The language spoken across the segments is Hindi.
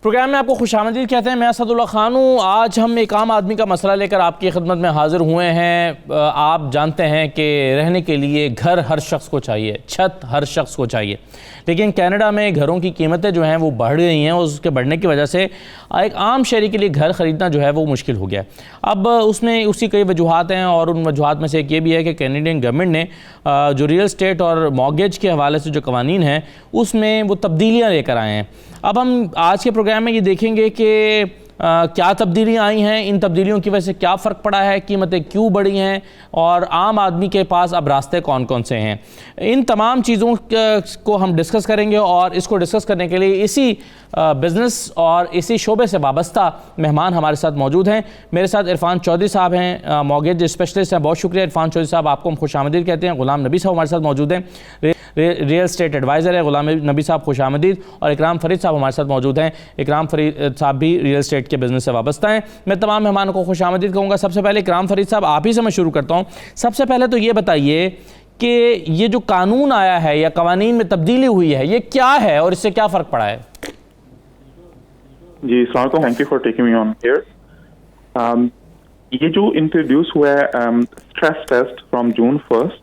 प्रोग्राम में आपको खुशामदीद कहते हैं। मैं असदुल्ला खान हूँ। आज हम एक आम आदमी का मसला लेकर आपकी खिदमत में हाजिर हुए हैं। आप जानते हैं कि रहने के लिए घर हर शख्स को चाहिए, छत हर शख्स को चाहिए, लेकिन कनाडा में घरों की कीमतें जो हैं वो बढ़ गई हैं और उसके बढ़ने की वजह से एक आम शहरी के लिए घर ख़रीदना जो है वो मुश्किल हो गया है। अब उसमें उसकी कई वजूहात हैं और उन वजूहात में से एक ये भी है कि कैनेडियन गवर्नमेंट ने जो रियल स्टेट और मॉर्गेज के हवाले से जो कवानीन हैं उसमें वो तब्दीलियाँ लेकर आए हैं। अब हम आज के प्रोग्राम में ये देखेंगे कि क्या तब्दीलियाँ आई हैं, इन तब्दीलियों की वजह से क्या फ़र्क पड़ा है, कीमतें क्यों बढ़ी हैं और आम आदमी के पास अब रास्ते कौन कौन से हैं। इन तमाम चीज़ों को हम डिस्कस करेंगे और इसको डिस्कस करने के लिए इसी बिज़नेस और इसी शोबे से वाबस्ता मेहमान हमारे साथ मौजूद हैं। मेरे साथ इरफान चौधरी साहब हैं, मॉर्गेज स्पेशलिस्ट हैं। बहुत शुक्रिया इरफान चौधरी साहब, आपको हम खुशामदीद कहते हैं। गुलाम नबी साहब हमारे साथ मौजूद हैं, रियल स्टेट एडवाइज़र है। गुलाम नबी साहब खुशामदीद। और इकराम फरीद साहब हमारे साथ मौजूद हैं। इकराम फरीद साहब भी रियल स्टेट के बिज़नेस से वाबस्ता हैं। मैं तमाम मेहमानों को खुशामदीद कहूँगा। सबसे पहले इकराम फरीद साहब आप ही से मैं शुरू करता हूँ। सबसे पहले तो ये बताइए कि ये जो कानून आया है या कवानीन में तब्दीली हुई है ये क्या है और इससे क्या फ़र्क पड़ा है? जी सलाम, thank you for taking me on here. ये जो इंट्रोड्यूस हुआ है stress test from June 1st,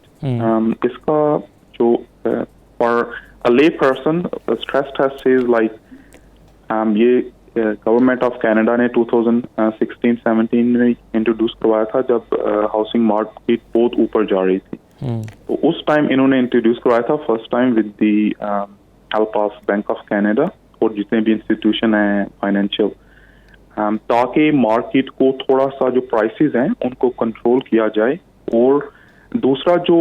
इसका जो for a lay person stress test is like ये गवर्नमेंट ऑफ कनाडा ने 2016-17 में इंट्रोड्यूस करवाया था जब हाउसिंग मार्केट बहुत ऊपर जा रही थी। तो उस टाइम इन्होंने इंट्रोड्यूस करवाया था first time with the help of bank of Canada और जितने भी इंस्टीट्यूशन हैं फाइनेंशियल, ताकि मार्केट को थोड़ा सा जो प्राइसेस हैं उनको कंट्रोल किया जाए। और दूसरा जो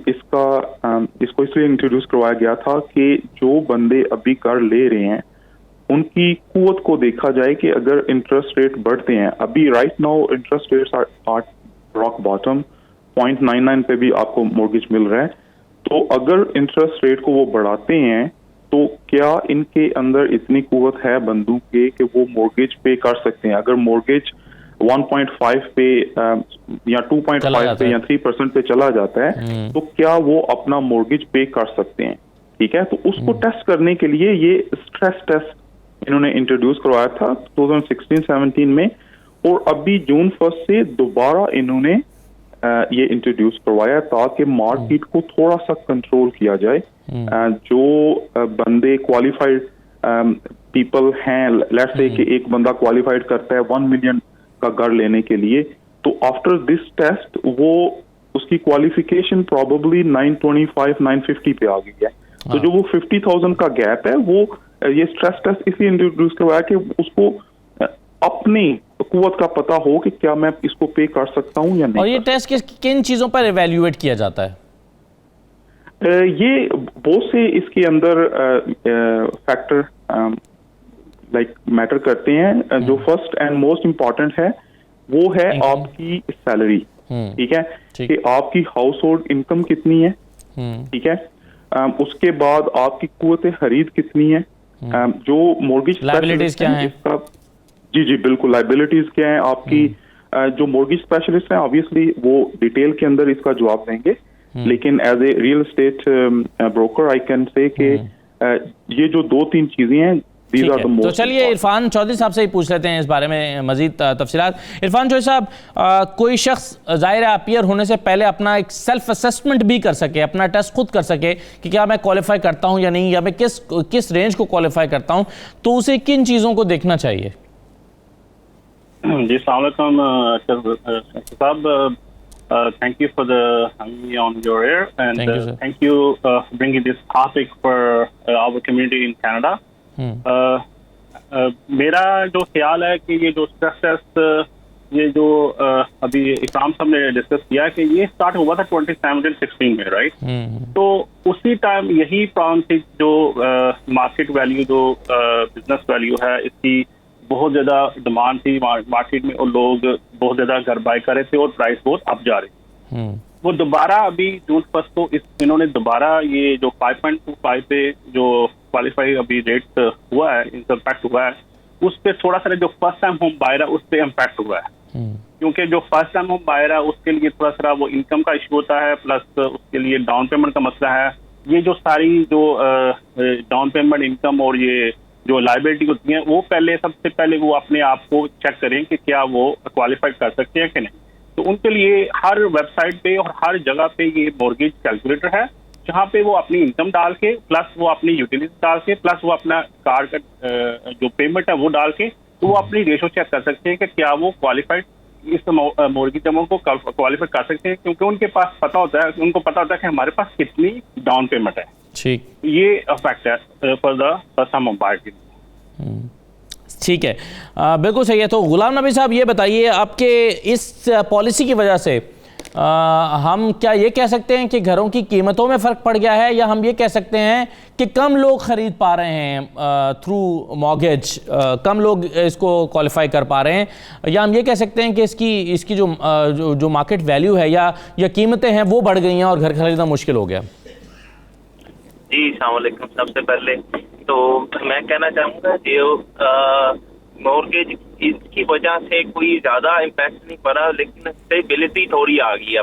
इसको इसलिए इंट्रोड्यूस करवाया गया था कि जो बंदे अभी घर ले रहे हैं उनकी कुवत को देखा जाए कि अगर इंटरेस्ट रेट बढ़ते हैं, अभी right now interest rates are rock bottom 0.99 पे भी आपको मॉर्गेज मिल रहा है। तो अगर इंटरेस्ट रेट को वो बढ़ाते हैं तो क्या इनके अंदर इतनी कुवत है बंदूक के कि वो मॉर्गेज पे कर सकते हैं? अगर मॉर्गेज 1.5 पे या 2.5 पे या 3% पे चला जाता है तो क्या वो अपना मॉर्गेज पे कर सकते हैं? ठीक है, तो उसको टेस्ट करने के लिए ये स्ट्रेस टेस्ट इन्होंने इंट्रोड्यूस करवाया था 2016-17 में और अभी जून 1 से दोबारा इन्होंने ये इंट्रोड्यूस करवाया ताकि मार्केट को थोड़ा सा कंट्रोल किया जाए। जो बंदे क्वालिफाइड पीपल हैं, लेट्स से कि एक बंदा क्वालिफाइड करता है 1 मिलियन का घर लेने के लिए, तो आफ्टर दिस टेस्ट वो उसकी क्वालिफिकेशन प्रोबेबली 925-950 पे आ गई है। तो जो वो 50,000 का गैप है वो ये स्ट्रेस टेस्ट इसलिए इंट्रोड्यूस करवाया कि उसको अपनी कुवत का पता हो कि क्या मैं इसको पे कर सकता हूँ या नहीं। और ये टेस्ट किन चीज़ों पर इवैल्यूएट किया जाता है? ये बहुत से इसके अंदर फैक्टर लाइक मैटर करते हैं। जो फर्स्ट एंड मोस्ट इम्पॉर्टेंट है वो है आपकी सैलरी। ठीक है, कि आपकी हाउस होल्ड इनकम कितनी है। ठीक है, उसके बाद आपकी कुवत खरीद कितनी है, जो मॉर्गेज लायबिलिटीज क्या है। जी बिल्कुल, लायबिलिटीज क्या है आपकी। जो मॉर्गेज स्पेशलिस्ट हैं ऑब्वियसली वो डिटेल के अंदर इसका जवाब देंगे, लेकिन as a real estate broker I can say कि ये जो 2-3 चीजें हैं these are the most। तो चलिए इरफान चौधरी साहब से ही पूछ लेते हैं इस बारे में मजीद तफसीलात। इरफान चौधरी साहब, कोई शख्स ज़ाहिर है अपीयर होने से पहले अपना एक सेल्फ असेसमेंट भी कर सके, अपना टेस्ट खुद कर सके कि क्या मैं क्वालिफाई करता हूं या नहीं, या मैं किस रेंज को क्वालिफाई करता हूं, तो उसे किन चीज़ों को देखना चाहिए? जी अस्सलाम वालेकुम साहब, thank you for having me on your air and thank you bringing this topic for our community in Canada। मेरा जो ख्याल है कि ये जो स्ट्रेस टेस्ट ये जो अभी इकराम साहब ने डिस्कस किया कि ये स्टार्ट हुआ था 2017-16 में, राइट। तो उसी टाइम यही प्रॉब्लम थी, जो मार्केट वैल्यू जो बिजनेस वैल्यू है इसकी बहुत ज़्यादा डिमांड थी मार्केट में और लोग बहुत ज़्यादा घर बाय कर रहे थे और प्राइस बहुत अप जा रही थी। वो दोबारा अभी जून 1 को इन्होंने दोबारा ये जो 5.25 पे जो क्वालिफाई अभी रेट हुआ है, इम्पैक्ट हुआ है, उस पर थोड़ा सा जो फर्स्ट टाइम होम बायर है उस पर इम्पैक्ट हुआ है। क्योंकि जो फर्स्ट टाइम होम बायर है उसके लिए थोड़ा सा वो इनकम का इशू होता है, प्लस उसके लिए डाउन पेमेंट का मसला है। ये जो सारी जो डाउन पेमेंट इनकम और ये जो लाइबिलिटी होती है वो पहले सबसे पहले वो अपने आप को चेक करें कि क्या वो क्वालिफाइड कर सकते हैं कि नहीं। तो उनके लिए हर वेबसाइट पे और हर जगह पे ये मॉर्गेज कैलकुलेटर है, जहाँ पे वो अपनी इनकम डाल के प्लस वो अपनी यूटिलिटी डाल के प्लस वो अपना कार का जो पेमेंट है वो डाल के, तो वो अपनी रेशो चेक कर सकते हैं कि क्या वो क्वालिफाइड इस मॉर्गेज अमाउंट को क्वालिफाई कर सकते हैं, क्योंकि उनके पास पता होता है, उनको पता होता है कि हमारे पास कितनी डाउन पेमेंट है। ठीक, ये अफेक्ट है for the first time buyer. ठीक है, बिल्कुल सही है। तो गुलाम नबी साहब ये बताइए, आपके इस पॉलिसी की वजह से हम क्या ये कह सकते हैं कि घरों की कीमतों में फ़र्क पड़ गया है, या हम ये कह सकते हैं कि कम लोग ख़रीद पा रहे हैं थ्रू मॉर्गेज, कम लोग इसको क्वालिफाई कर पा रहे हैं, या हम ये कह सकते हैं कि इसकी जो मार्केट वैल्यू है या कीमतें हैं वो बढ़ गई हैं और घर खरीदना मुश्किल हो गया? जी अस्सलाम वालेकुम। सबसे पहले तो मैं कहना चाहूँगा जो मॉर्गेज इसकी वजह से कोई ज्यादा इम्पैक्ट नहीं पड़ा, लेकिन स्टेबिलिटी थोड़ी आ गई है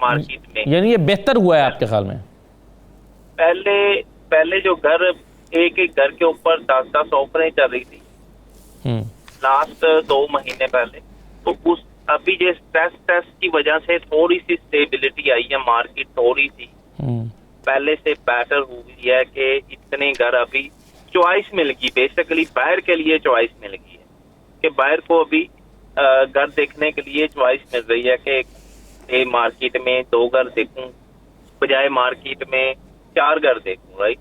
मार्केट में। यानी ये बेहतर हुआ है आपके ख्याल में? पहले जो घर एक घर के ऊपर 10-10 ऑफरें चल रही थी लास्ट 2 महीने पहले, तो अभी जो स्ट्रेस टेस्ट की वजह से थोड़ी सी स्टेबिलिटी आई है, मार्केट थोड़ी सी पहले से बेटर हुई है कि इतने घर अभी चॉइस मिल गई, बेसिकली बायर के लिए चॉइस मिल गई है कि बायर को अभी घर देखने के लिए चॉइस मिल रही है कि मार्केट में 2 घर देखूं बजाय मार्केट में 4 घर देखूं, राइट।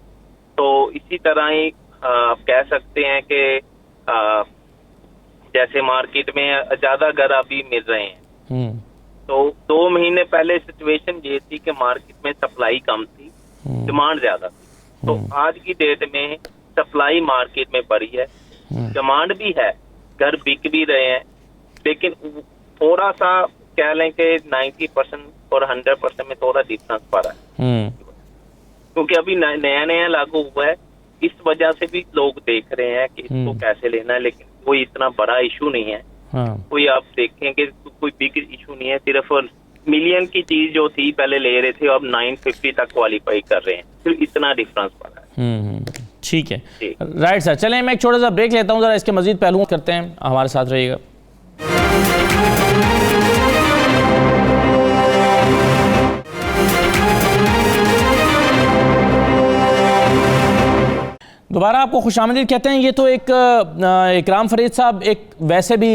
तो इसी तरह ही आप कह सकते हैं कि जैसे मार्केट में ज्यादा घर अभी मिल रहे हैं, तो 2 महीने पहले सिचुएशन ये थी कि मार्केट में सप्लाई कम थी, डिमांड ज्यादा थी। तो आज की डेट में सप्लाई मार्केट में बढ़ी है, डिमांड भी है, घर बिक भी रहे हैं, लेकिन थोड़ा सा कह लें कि 90% और 100% में थोड़ा डिफरेंस पड़ा है, क्योंकि अभी नया नया लागू हुआ है। इस वजह से भी लोग देख रहे हैं कि इसको कैसे लेना है, लेकिन कोई इतना बड़ा इशू नहीं है। कोई आप देखेंगे कोई बिग इशू नहीं है, सिर्फ मिलियन की चीज जो थी पहले ले रहे थे अब 950 तक क्वालिफाई कर रहे हैं, सिर्फ इतना डिफरेंस पड़ा है। ठीक है, राइट सर। चलें मैं एक छोटा सा ब्रेक लेता हूँ, जरा इसके मजीद पहलुओं करते हैं, हमारे साथ रहिएगा। दोबारा आपको खुशामदीद कहते हैं। ये तो एक इकराम फरीद साहब, एक वैसे भी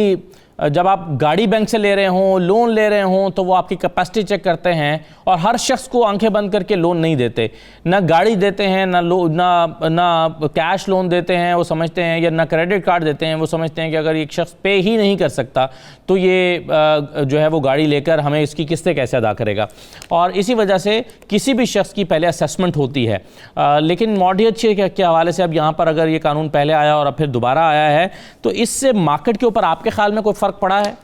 जब आप गाड़ी बैंक से ले रहे हों, लोन ले रहे हों, तो वो आपकी कैपेसिटी चेक करते हैं और हर शख्स को आंखें बंद करके लोन नहीं देते। ना गाड़ी देते हैं, ना कैश लोन देते हैं, वो समझते हैं, या ना क्रेडिट कार्ड देते हैं, वो समझते हैं कि अगर एक शख्स पे ही नहीं कर सकता तो ये जो है वो गाड़ी लेकर हमें इसकी किस्तें कैसे अदा करेगा। और इसी वजह से किसी भी शख्स की पहले असेसमेंट होती है। लेकिन मॉर्गेज के हवाले से अब यहाँ पर अगर ये कानून पहले आया और अब फिर दोबारा आया है, तो इससे मार्केट के ऊपर आपके ख्याल में कोई फ़र्क पड़ा है?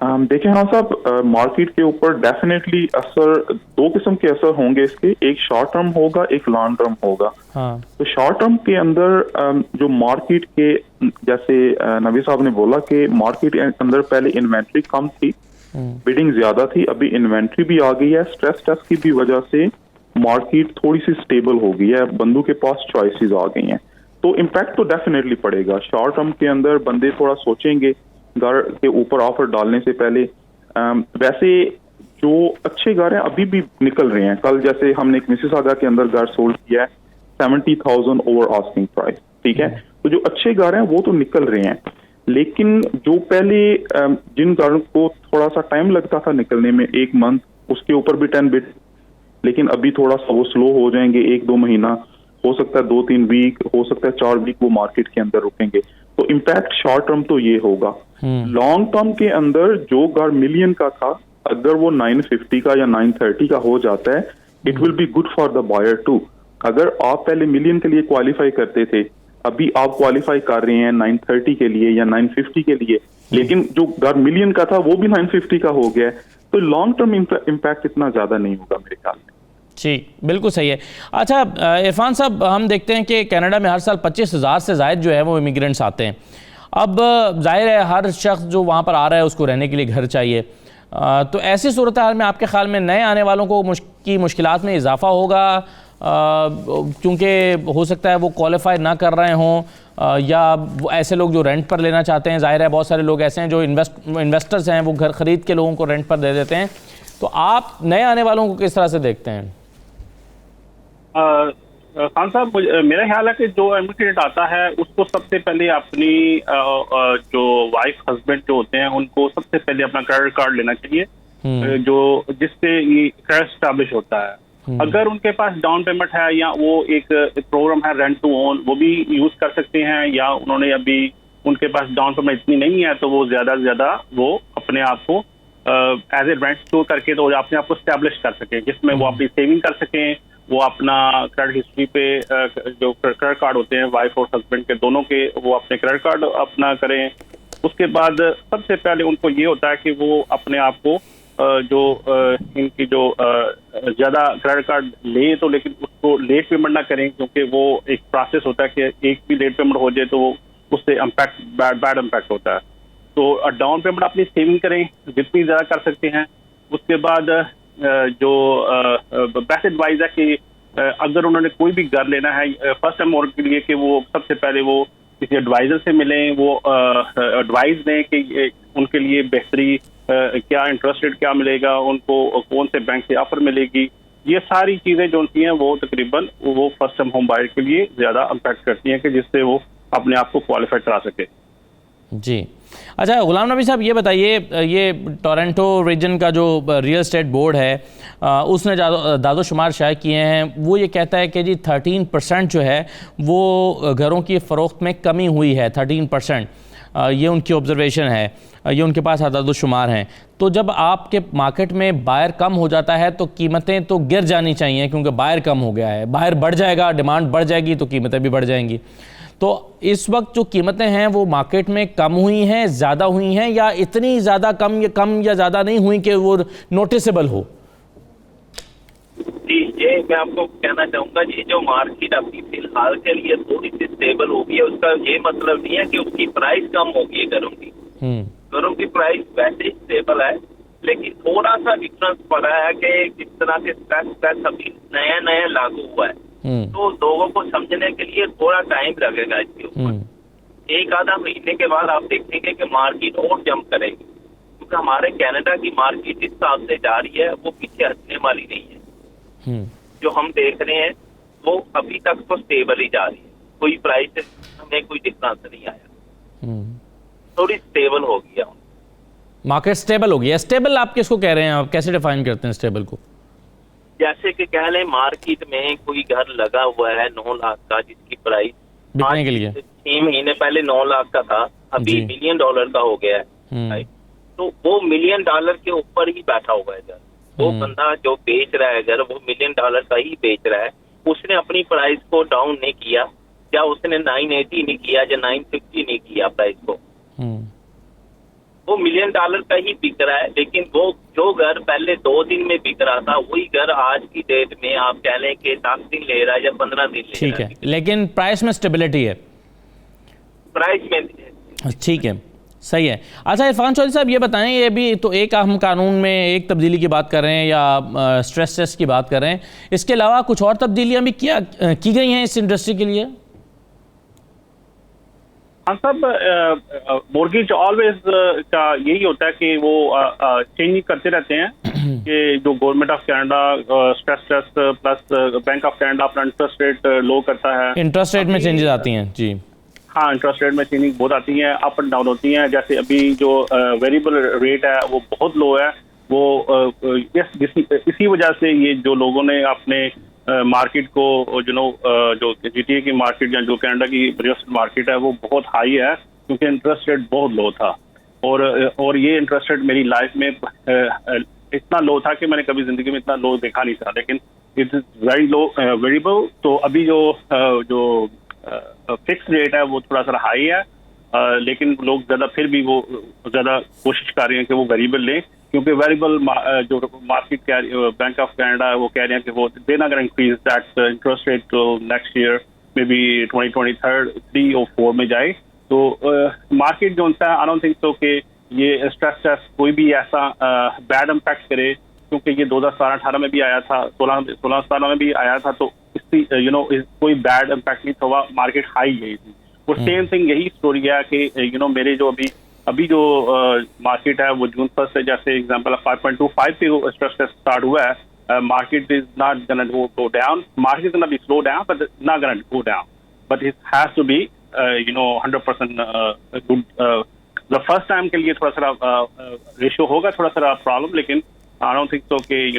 देखिए हाँ साहब, मार्केट के ऊपर डेफिनेटली असर, 2 किस्म के असर होंगे इसके, एक शॉर्ट टर्म होगा, एक लॉन्ग टर्म होगा। तो शॉर्ट टर्म के अंदर जो मार्केट के, जैसे नबी साहब ने बोला कि मार्केट के अंदर पहले इन्वेंट्री कम थी, बिडिंग ज्यादा थी, अभी इन्वेंट्री भी आ गई है, स्ट्रेस टेस्ट की भी वजह से मार्केट थोड़ी सी स्टेबल हो गई है, बंदों के पास चॉइसेस आ गई हैं, तो इम्पैक्ट तो डेफिनेटली पड़ेगा। शॉर्ट टर्म के अंदर बंदे थोड़ा सोचेंगे घर के ऊपर ऑफर डालने से पहले। वैसे जो अच्छे घर हैं अभी भी निकल रहे हैं। कल जैसे हमने एक मिसिसागा के अंदर घर सोल्ड किया है 70,000 ओवर आस्किंग प्राइस, ठीक है। तो जो अच्छे घर हैं वो तो निकल रहे हैं, लेकिन जो पहले जिन घरों को थोड़ा सा टाइम लगता था निकलने में, 1 मंथ, उसके ऊपर भी 10 बिट, लेकिन अभी थोड़ा सा वो स्लो हो जाएंगे, 1-2 महीना, हो सकता है 2-3 वीक, हो सकता है 4 वीक वो मार्केट के अंदर रुकेंगे। तो इम्पैक्ट शॉर्ट टर्म तो ये होगा। लॉन्ग टर्म के अंदर जो घर मिलियन का था, अगर वो 950 का या 930 का हो जाता है, it will be good for the buyer too. अगर आप पहले मिलियन के लिए क्वालिफाई करते थे, अभी आप क्वालिफाई कर रहे हैं 930 के लिए या 950 के लिए, लेकिन जो घर मिलियन का था वो भी 950 का हो गया है, तो लॉन्ग टर्म इम्पैक्ट इतना ज्यादा नहीं होगा मेरे ख्याल में। जी, बिल्कुल सही है। अच्छा इरफान साहब, हम देखते हैं कि कनाडा में हर साल 25,000 से ज़ायद जो है वो इमिग्रेंट्स आते हैं। अब जाहिर है हर शख्स जो वहाँ पर आ रहा है उसको रहने के लिए घर चाहिए, तो ऐसी सूरत हाल में आपके ख्याल में नए आने वालों को की मुश्किलात में इजाफा होगा क्योंकि हो सकता है वो क्वालिफाई ना कर रहे हों, या वो ऐसे लोग जो रेंट पर लेना चाहते हैं, जाहिर है बहुत सारे लोग ऐसे हैं जो इन्वेस्टर्स हैं, वो घर ख़रीद के लोगों को रेंट पर दे देते हैं। तो आप नए आने वालों को किस तरह से देखते हैं? खान साहब, मेरा ख्याल है कि जो इमिग्रेंट आता है उसको सबसे पहले अपनी जो वाइफ हस्बैंड जो होते हैं उनको सबसे पहले अपना क्रेडिट कार्ड लेना चाहिए, जो जिससे ये क्रेडिट स्टैब्लिश होता है। अगर उनके पास डाउन पेमेंट है या वो एक प्रोग्राम है रेंट टू ओन, वो भी यूज कर सकते हैं, या उन्होंने अभी उनके पास डाउन पेमेंट इतनी नहीं है तो वो ज्यादा से ज्यादा वो अपने आप को एज ए रेंट स्टोर करके तो अपने आप को स्टैब्लिश कर सकें, जिसमें वो अपनी सेविंग कर सकें, वो अपना क्रेडिट हिस्ट्री पे जो क्रेडिट कार्ड होते हैं वाइफ और हस्बैंड के दोनों के, वो अपने क्रेडिट कार्ड अपना करें। उसके बाद सबसे पहले उनको ये होता है कि वो अपने आप को जो इनकी जो ज्यादा क्रेडिट कार्ड ले तो लेकिन उसको लेट पेमेंट ना करें, क्योंकि वो एक प्रोसेस होता है कि एक भी लेट पेमेंट हो जाए तो वो उससे इम्पैक्ट बैड इम्पैक्ट होता है। तो डाउन पेमेंट अपनी सेविंग करें जितनी ज्यादा कर सकते हैं। उसके बाद जो बेस्ट एडवाइस है कि अगर उन्होंने कोई भी घर लेना है फर्स्ट टाइम और के लिए, कि वो सबसे पहले वो किसी एडवाइजर से मिलें, वो एडवाइस दें कि उनके लिए बेहतरी क्या इंटरेस्ट रेट क्या मिलेगा, उनको कौन से बैंक से ऑफर मिलेगी। ये सारी चीजें जो होती हैं वो तकरीबन वो फर्स्ट टाइम होम बायर के लिए ज्यादा इम्पैक्ट करती हैं कि जिससे वो अपने आप को क्वालिफाई करा सके। जी, अच्छा गुलाम नबी साहब, ये बताइए, ये टोरंटो रीजन का जो रियल एस्टेट बोर्ड है उसने दादोशुमार शाये किए हैं। वो ये कहता है कि जी 13% जो है वो घरों की फ़रोख्त में कमी हुई है, 13%। ये उनकी ऑब्जर्वेशन है, ये उनके पास आदादोशुमार हैं। तो जब आपके मार्केट में बायर कम हो जाता है तो कीमतें तो गिर जानी चाहिए, क्योंकि बायर कम हो गया है। बायर बढ़ जाएगा, डिमांड बढ़ जाएगी तो कीमतें भी बढ़ जाएंगी। तो इस वक्त जो कीमतें हैं वो मार्केट में कम हुई हैं, ज़्यादा हुई हैं, या इतनी ज़्यादा कम या ज़्यादा नहीं हुई कि वो नोटिसेबल हो? जी, ये मैं आपको कहना चाहूँगा, ये जो मार्केट अभी फिलहाल के लिए थोड़ी सी स्टेबल हो गई है, उसका ये मतलब नहीं है कि उसकी प्राइस कम हो गई है घरों की। घरों की प्राइस वैसे ही स्टेबल है, लेकिन थोड़ा सा डिफरेंस पड़ा है कि जिस तरह से स्ट्रेस अभी नया लागू हुआ है, तो लोगों को समझने के लिए थोड़ा टाइम लगेगा इसके ऊपर। एक आधा महीने के बाद आप देखेंगे कि मार्केट और जंप करेगी, क्योंकि हमारे कनाडा की मार्केट जिस हिसाब से जा रही है वो पीछे हटने वाली नहीं है। जो हम देख रहे हैं वो अभी तक तो स्टेबल ही जा रही है, कोई प्राइस में कोई डिफरेंस नहीं आया, थोड़ी स्टेबल हो गया मार्केट। स्टेबल हो गया। स्टेबल आप किसको कह रहे हैं, आप कैसे डिफाइन करते हैं स्टेबल को? जैसे कि कह लें मार्केट में कोई घर लगा हुआ है 9 लाख का, जिसकी प्राइस बिकने के लिए 6 महीने पहले 9 लाख का था, अभी $1 मिलियन का हो गया है। तो वो $1 मिलियन के ऊपर ही बैठा हुआ है घर। वो बंदा जो बेच रहा है घर, वो $1 मिलियन का ही बेच रहा है। उसने अपनी प्राइस को डाउन नहीं किया, या उसने 980 नहीं किया, या 950 नहीं किया प्राइस को। वो $1 मिलियन का ही बिक रहा है। लेकिन वो जो घर पहले 2 दिन में बिक रहा था, वही घर आज की डेट में आप कह लें कि 10 दिन ले रहा है या 15 दिन ले रहा है। ठीक है, लेकिन प्राइस में स्टेबिलिटी है। प्राइस में ठीक है, सही है। अच्छा इरफान चौधरी साहब, ये बताएं, ये भी तो एक अहम कानून में एक तब्दीली की बात कर रहे हैं, या स्ट्रेस टेस्ट की बात कर रहे हैं, इसके अलावा कुछ और तब्दीलियां भी की गई हैं इस इंडस्ट्री के लिए? हाँ साहब, मॉर्गेज ऑलवेज का यही होता है कि वो चेंज करते रहते हैं कि जो government of Canada stress test plus bank of Canada अपना इंटरेस्ट रेट लो करता है। इंटरेस्ट रेट में चेंजेस आती हैं जी। हाँ, इंटरेस्ट रेट में चेंजिंग बहुत आती है, अप एंड डाउन होती हैं। जैसे अभी जो वेरिएबल रेट है वो बहुत लो है, वो इसी वजह से ये जो लोगों ने अपने मार्केट को जो GTA की मार्केट या जो कनाडा की रियल एस्टेट मार्केट है वो बहुत हाई है, क्योंकि इंटरेस्ट रेट बहुत लो था। और ये इंटरेस्ट रेट मेरी लाइफ में इतना लो था कि मैंने कभी जिंदगी में इतना लो देखा नहीं था, लेकिन it is very low variable. तो अभी जो फिक्स रेट है वो थोड़ा सा हाई है, लेकिन लोग ज्यादा फिर भी वो ज्यादा कोशिश कर रहे हैं कि वो वेरिएबल लें, क्योंकि वेरिएबल जो मार्केट बैंक ऑफ कनाडा वो कह रहे हैं कि वो they not gonna increase that interest rate to next year, maybe 2023 और 4 में जाए। तो मार्केट जो है आई डोंट थिंक सो कि ये स्ट्रेस टेस्ट कोई भी ऐसा बैड इम्पैक्ट करे, क्योंकि ये 2017-18 में भी आया था, 16-17 में भी आया था, तो कोई बैड इम्पैक्ट नहीं था, मार्केट हाई गई थी। वो सेम थिंग यही स्टोरी है कि मेरे जो अभी जो मार्केट है वो जून 1 से जैसे एग्जांपल 5.25 पे स्ट्रेस टेस्ट स्टार्ट हुआ है। Market is not gonna go down, market is gonna be slow down but not gonna go down, but it has to be 100% good. The first time के लिए थोड़ा सा रेशियो होगा थोड़ा सा प्रॉब्लम, लेकिन आई डोंट थिंक सो कि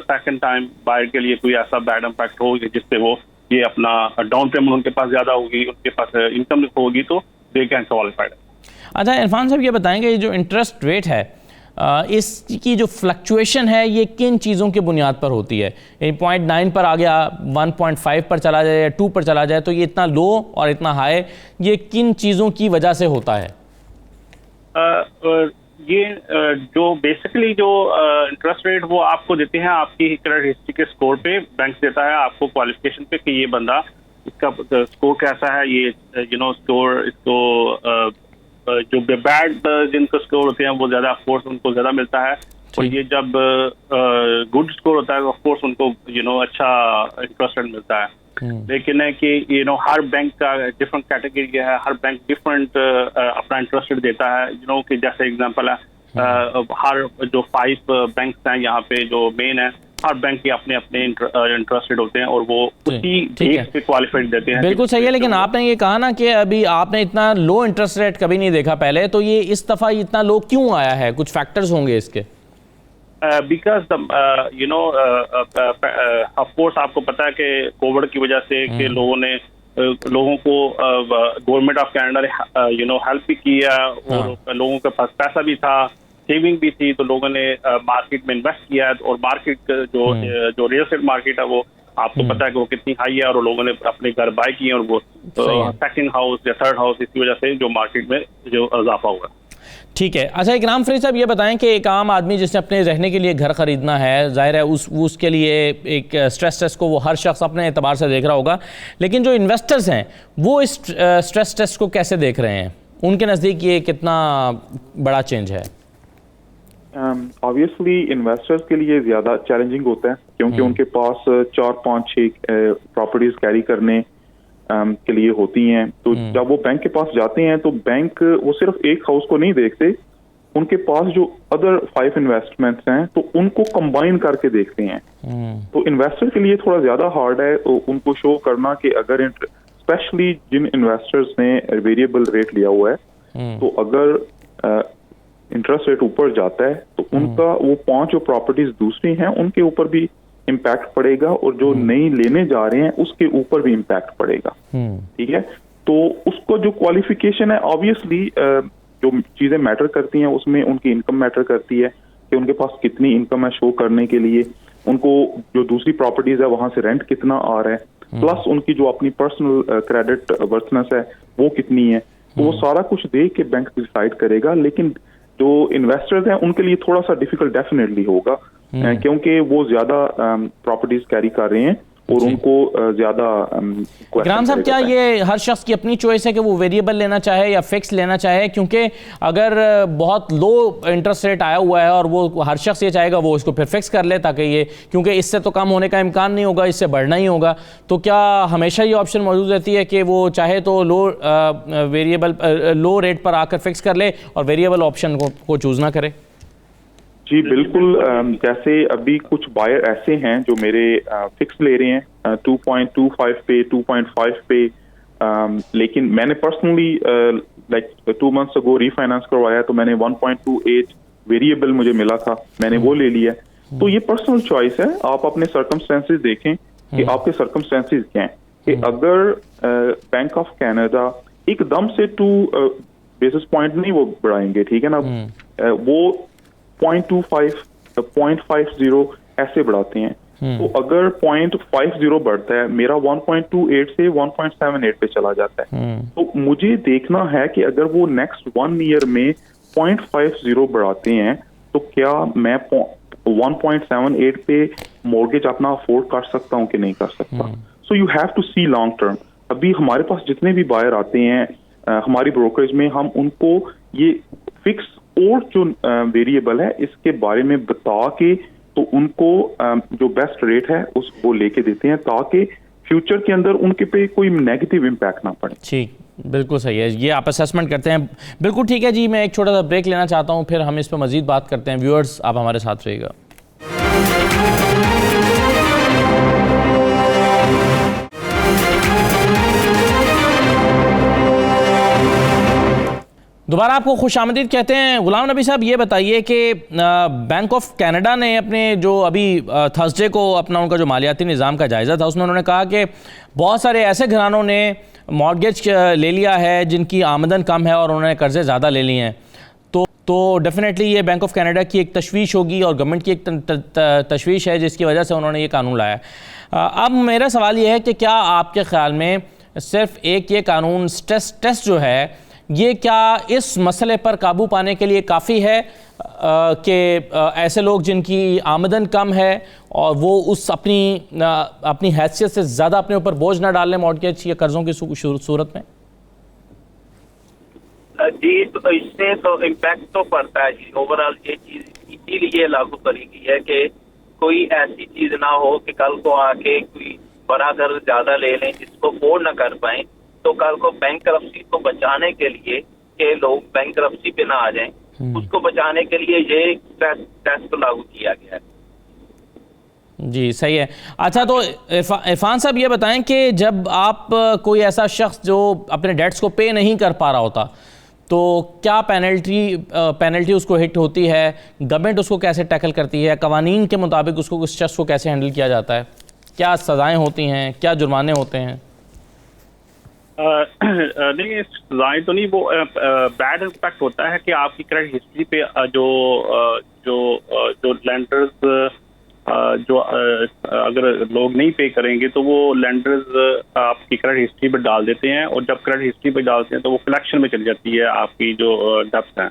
सेकंड टाइम बायर के लिए कोई ऐसा बैड इम्पैक्ट हो जिससे वो ये अपना डाउन पेमेंट उनके पास ज्यादा होगी, उनके पास इनकम होगी तो दे कैन क्वालिफाइड। अच्छा इरफान साहब ये बताएंगे, ये जो इंटरेस्ट रेट है इसकी जो फ्लक्चुएशन है ये किन चीज़ों की बुनियाद पर होती है? 0.9 पर आ गया, 1.5 पर चला जाए या 2 पर चला जाए, तो ये इतना लो और इतना हाई ये किन चीज़ों की वजह से होता है? ये जो बेसिकली जो इंटरेस्ट रेट वो आपको देते हैं आपकी क्रेडिट हिस्ट्री के स्कोर पे, बैंक देता है आपको क्वालिफिकेशन पे कि ये बंदा इसका स्कोर कैसा है। ये स्कोर इसको जो बैड जिनका स्कोर होते हैं वो ज्यादा ऑफकोर्स उनको ज्यादा मिलता है, और ये जब गुड स्कोर होता है ऑफकोर्स उनको अच्छा इंटरेस्ट रेट मिलता है। लेकिन है कि हर बैंक का डिफरेंट कैटेगरी है, हर बैंक डिफरेंट अपना इंटरेस्ट रेट देता है। कि जैसे एग्जांपल है हर जो 5 बैंक्स हैं यहाँ पे जो मेन है, हर बैंक के अपने अपने इंटरेस्ट रेट होते हैं और वो उसी बेस पे क्वालिफाइड देते हैं। बिल्कुल सही है, लेकिन आपने ये कहा ना कि अभी आपने इतना लो इंटरेस्ट रेट कभी नहीं देखा पहले, तो ये इस दफा इतना लो क्यों आया है? कुछ फैक्टर्स होंगे इसके। बिकॉज ऑफ कोर्स आपको पता है कि कोविड की वजह से कि लोगों को गवर्नमेंट ऑफ कनाडा ने हेल्प भी किया और लोगों के पास पैसा भी था, सेविंग भी थी, तो लोगों ने मार्केट में इन्वेस्ट किया और मार्केट जो रियल एस्टेट मार्केट है वो आपको पता है कि वो कितनी हाई है और लोगों ने अपने घर बाय किए और वो सेकंड हाउस या थर्ड हाउस इसी वजह से जो मार्केट में जो इजाफा हुआ। ठीक है। अच्छा इकराम फरीद साहब ये बताएं कि एक आम आदमी जिसने अपने रहने के लिए घर ख़रीदना है, जाहिर है उसके लिए एक स्ट्रेस टेस्ट को वो हर शख्स अपने एतबार से देख रहा होगा, लेकिन जो इन्वेस्टर्स हैं वो इस स्ट्रेस टेस्ट को कैसे देख रहे हैं? उनके नज़दीक ये कितना बड़ा चेंज है? ऑब्वियसली इन्वेस्टर्स के लिए ज़्यादा चैलेंजिंग होता है क्योंकि उनके पास 4, 5, 6 प्रॉपर्टीज़ कैरी करने के लिए होती हैं। तो जब वो बैंक के पास जाते हैं तो बैंक वो सिर्फ एक हाउस को नहीं देखते, उनके पास जो अदर 5 इन्वेस्टमेंट्स हैं तो उनको कंबाइन करके देखते हैं। तो इन्वेस्टर के लिए थोड़ा ज्यादा हार्ड है उनको शो करना कि अगर स्पेशली जिन इन्वेस्टर्स ने वेरिएबल रेट लिया हुआ है तो अगर इंटरेस्ट रेट ऊपर जाता है तो उनका वो 5 जो प्रॉपर्टीज दूसरी हैं उनके ऊपर भी इम्पैक्ट पड़ेगा और जो नई लेने जा रहे हैं उसके ऊपर भी इम्पैक्ट पड़ेगा। ठीक है, तो उसको जो क्वालिफिकेशन है ऑब्वियसली जो चीजें मैटर करती हैं उसमें उनकी इनकम मैटर करती है कि उनके पास कितनी इनकम है शो करने के लिए, उनको जो दूसरी प्रॉपर्टीज है वहां से रेंट कितना आ रहा है, प्लस उनकी जो अपनी पर्सनल क्रेडिट वर्थनेस है वो कितनी है, तो वो सारा कुछ देख के बैंक डिसाइड करेगा। लेकिन जो इन्वेस्टर्स हैं उनके लिए थोड़ा सा डिफिकल्ट डेफिनेटली होगा क्योंकि वो ज्यादा प्रॉपर्टीज कैरी कर रहे हैं और उनको ज्यादा। इकराम साहब क्या ये हर शख्स की अपनी चॉइस है कि वो वेरिएबल लेना चाहे या फिक्स लेना चाहे? क्योंकि अगर बहुत लो इंटरेस्ट रेट आया हुआ है और वो हर शख्स ये चाहेगा वो इसको फिर फिक्स कर ले ताकि ये, क्योंकि इससे तो कम होने का इम्कान नहीं होगा, इससे बढ़ना ही होगा, तो क्या हमेशा ये ऑप्शन मौजूद रहती है कि वो चाहे तो लो रेट पर आकर फिक्स कर ले और वेरिएबल ऑप्शन को चूज ना करे? जी बिल्कुल, जैसे अभी कुछ बायर ऐसे हैं जो मेरे फिक्स ले रहे हैं 2.25 पे, 2.5 पे, लेकिन मैंने personally like 2 months ago refinance करवाया तो मैंने 1.28 वेरिएबल मुझे मिला था, मैंने वो ले लिया। तो ये पर्सनल चॉइस है, आप अपने सर्कमस्टेंसेस देखें कि आपके सर्कमस्टेंसेस क्या हैं। कि अगर बैंक ऑफ कनाडा एकदम से 2 बेसिस पॉइंट नहीं वो बढ़ाएंगे, ठीक है ना, वो 0.25, 0.50 ऐसे बढ़ाते हैं। तो अगर 0.50 बढ़ता है, मेरा 1.28 से 1.78 पे चला जाता है, तो मुझे देखना है कि अगर वो नेक्स्ट 1 ईयर में 0.50 बढ़ाते हैं तो क्या मैं 1.78 पे मॉर्गेज अपना अफोर्ड कर सकता हूँ कि नहीं कर सकता। So you have to see long term. अभी हमारे पास जितने भी बायर आते हैं हमारी ब्रोकरेज में, हम उनको ये फिक्स और जो वेरिएबल है इसके बारे में बता के तो उनको जो बेस्ट रेट है उस वो लेके देते हैं ताकि फ्यूचर के अंदर उनके पे कोई नेगेटिव इम्पैक्ट ना पड़े। ठीक, बिल्कुल सही है, ये आप असेसमेंट करते हैं, बिल्कुल ठीक है जी। मैं एक छोटा सा ब्रेक लेना चाहता हूँ, फिर हम इस पर मजीद बात करते हैं। व्यूअर्स, आप हमारे साथ रहिएगा। दोबारा आपको खुशामदीद कहते हैं। गुलाम नबी साहब, ये बताइए कि बैंक ऑफ कनाडा ने अपने जो अभी थर्सडे को अपना उनका जो मालियाती निज़ाम का जायज़ा था, उसमें उन्होंने कहा कि बहुत सारे ऐसे घरानों ने मॉर्गेज ले लिया है जिनकी आमदन कम है और उन्होंने कर्ज़े ज़्यादा ले लिए हैं। तो डेफिनेटली ये बैंक ऑफ कनाडा की एक तशवीश होगी और गवर्नमेंट की एक तशवीश है जिसकी वजह से उन्होंने ये कानून लाया। अब मेरा सवाल ये है कि क्या आपके ख़्याल में सिर्फ एक ये कानून स्ट्रेस टेस्ट जो है, ये क्या इस मसले पर काबू पाने के लिए काफ़ी है कि ऐसे लोग जिनकी आमदन कम है और वो उस अपनी हैसियत से ज़्यादा अपने ऊपर बोझ ना डाल लें मॉर्गेज या कर्ज़ों की सूरत में? जी, तो इससे तो इम्पैक्ट तो पड़ता है जी। ओवरऑल ये चीज इसीलिए लागू करी गई है कि कोई ऐसी चीज ना हो कि कल को आके कोई बड़ा घर ज्यादा ले लें जिसको अफोर्ड ना कर पाए, तो कल को बैंकरप्सी को बचाने के लिए कि लोग बैंकरप्सी पे ना आ जाएं, उसको बचाने के लिए ये टेस्ट लागू किया गया है। जी, सही है। अच्छा, तो इरफान साहब ये बताएं कि जब आप कोई ऐसा शख्स जो अपने डेट्स को पे नहीं कर पा रहा होता, तो क्या पेनल्टी उसको हिट होती है? गवर्नमेंट उसको कैसे टैकल करती है? कवानीन के मुताबिक उसको उस शख्स को कैसे हैंडल किया जाता है? क्या सज़ाएं होती हैं? क्या जुर्माने होते हैं? नहीं, सजाएं तो नहीं, वो बैड इम्पैक्ट होता है कि आपकी क्रेडिट हिस्ट्री पे जो लैंडर्स अगर लोग नहीं पे करेंगे तो वो लैंडर्स आपकी क्रेडिट हिस्ट्री पे डाल देते हैं, और जब क्रेडिट हिस्ट्री पे डालते हैं तो वो कलेक्शन में चली जाती है आपकी जो डेब्ट्स हैं।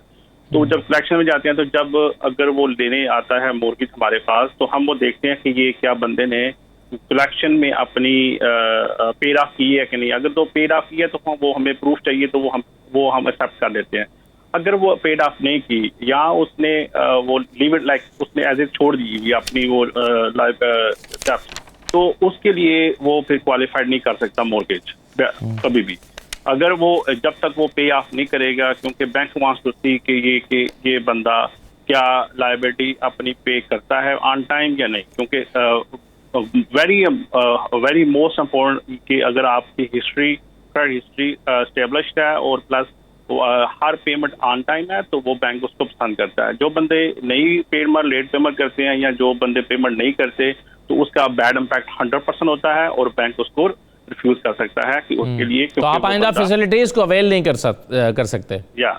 तो जब कलेक्शन में जाते हैं तो जब अगर वो लेने आता है मॉर्गेज हमारे पास, तो हम वो देखते हैं कि ये क्या बंदे ने कलेक्शन में अपनी पेड ऑफ की है कि नहीं। अगर तो पेड ऑफ की है तो वो हमें प्रूफ चाहिए, तो वो हम एक्सेप्ट कर लेते हैं। अगर वो पेड ऑफ नहीं की या उसने वो लीव इट लाइक उसने एज इट छोड़ दी अपनी वो लाइक तो उसके लिए वो फिर क्वालिफाइड नहीं कर सकता मॉर्गेज कभी भी, अगर वो जब तक वो पे ऑफ नहीं करेगा, क्योंकि बैंक वांट्स टू सी कि ये बंदा क्या लायबिलिटी अपनी पे करता है ऑन टाइम या नहीं। क्योंकि वेरी मोस्ट इम्पोर्टेंट कि अगर आपकी क्रेडिट हिस्ट्री स्टेब्लिश्ड है और plus her payment on time है, तो वो बैंक उसको पसंद करता है। जो बंदे नहीं पेमेंट लेट पेमेंट करते हैं या जो बंदे पेमेंट नहीं करते, तो उसका बैड इम्पैक्ट 100% होता है और बैंक उसको रिफ्यूज कर सकता है कि उसके लिए, तो आप आइंदा फैसिलिटीज को अवेल नहीं कर सकते। या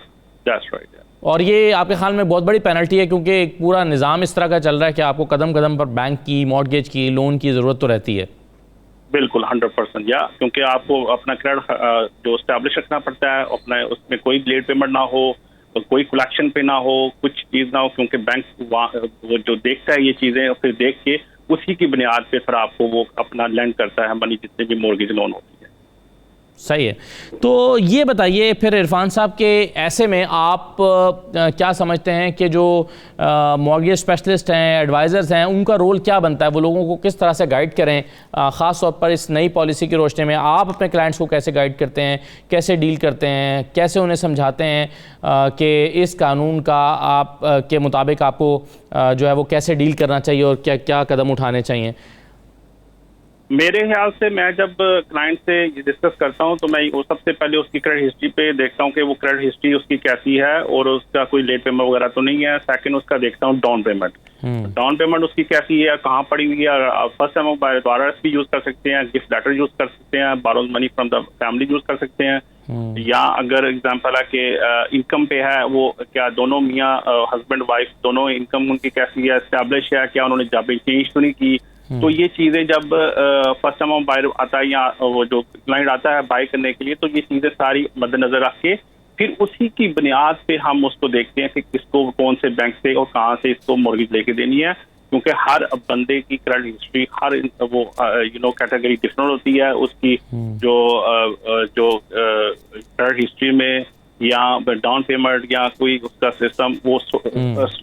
दैट्स राइट। और ये आपके ख्याल में बहुत बड़ी पेनल्टी है, क्योंकि एक पूरा निज़ाम इस तरह का चल रहा है कि आपको कदम कदम पर बैंक की, मॉर्गेज की, लोन की ज़रूरत तो रहती है। बिल्कुल 100%। या क्योंकि आपको अपना क्रेडिट जो स्टैब्लिश रखना पड़ता है, अपना उसमें कोई लेट पेमेंट ना हो, कोई कलेक्शन पे ना हो, कुछ चीज़ ना हो, क्योंकि बैंक वो जो देखता है ये चीज़ें, फिर देख के उसी की बुनियाद पे फिर आपको वो अपना लेंड करता है मनी, जितने भी मॉर्गेज लोन होती है। सही है। तो ये बताइए फिर इरफान साहब के ऐसे में आप क्या समझते हैं कि जो मॉर्गेज स्पेशलिस्ट हैं, एडवाइज़र्स हैं, उनका रोल क्या बनता है? वो लोगों को किस तरह से गाइड करें, ख़ास तौर पर इस नई पॉलिसी की रोशनी में आप अपने क्लाइंट्स को कैसे गाइड करते हैं, कैसे डील करते हैं, कैसे उन्हें समझाते हैं कि इस कानून का आप के मुताबिक आपको जो है वो कैसे डील करना चाहिए और क्या क्या कदम उठाने चाहिए? मेरे ख्याल से मैं जब क्लाइंट से डिस्कस करता हूं तो मैं वो सबसे पहले उसकी क्रेडिट हिस्ट्री पे देखता हूं कि वो क्रेडिट हिस्ट्री उसकी कैसी है और उसका कोई लेट पेमेंट वगैरह तो नहीं है। सेकंड उसका देखता हूं डाउन पेमेंट उसकी कैसी है, कहाँ पड़ी हुई है। फर्स्ट टाइम RRSP भी यूज कर सकते हैं, गिफ्ट लेटर यूज कर सकते हैं, borrowed money from the family use कर सकते हैं, या अगर एग्जाम्पल है कि इनकम पे है, वो क्या दोनों मियाँ हस्बैंड वाइफ दोनों इनकम उनकी कैसी है, एस्टैब्लिश है, क्या उन्होंने जॉब चेंज तो नहीं की। तो ये चीजें जब फर्स्ट टाइम बायर आता है या वो जो क्लाइंट आता है बाय करने के लिए, तो ये चीजें सारी मद्देनजर रख के फिर उसी की बुनियाद पे हम उसको देखते हैं कि किसको कौन से बैंक से और कहाँ से इसको मॉर्गेज लेके देनी है। क्योंकि हर बंदे की क्रेडिट हिस्ट्री हर वो कैटेगरी डिफरेंट होती है। उसकी जो क्रेडिट हिस्ट्री में या डाउन पेमेंट या कोई उसका सिस्टम वो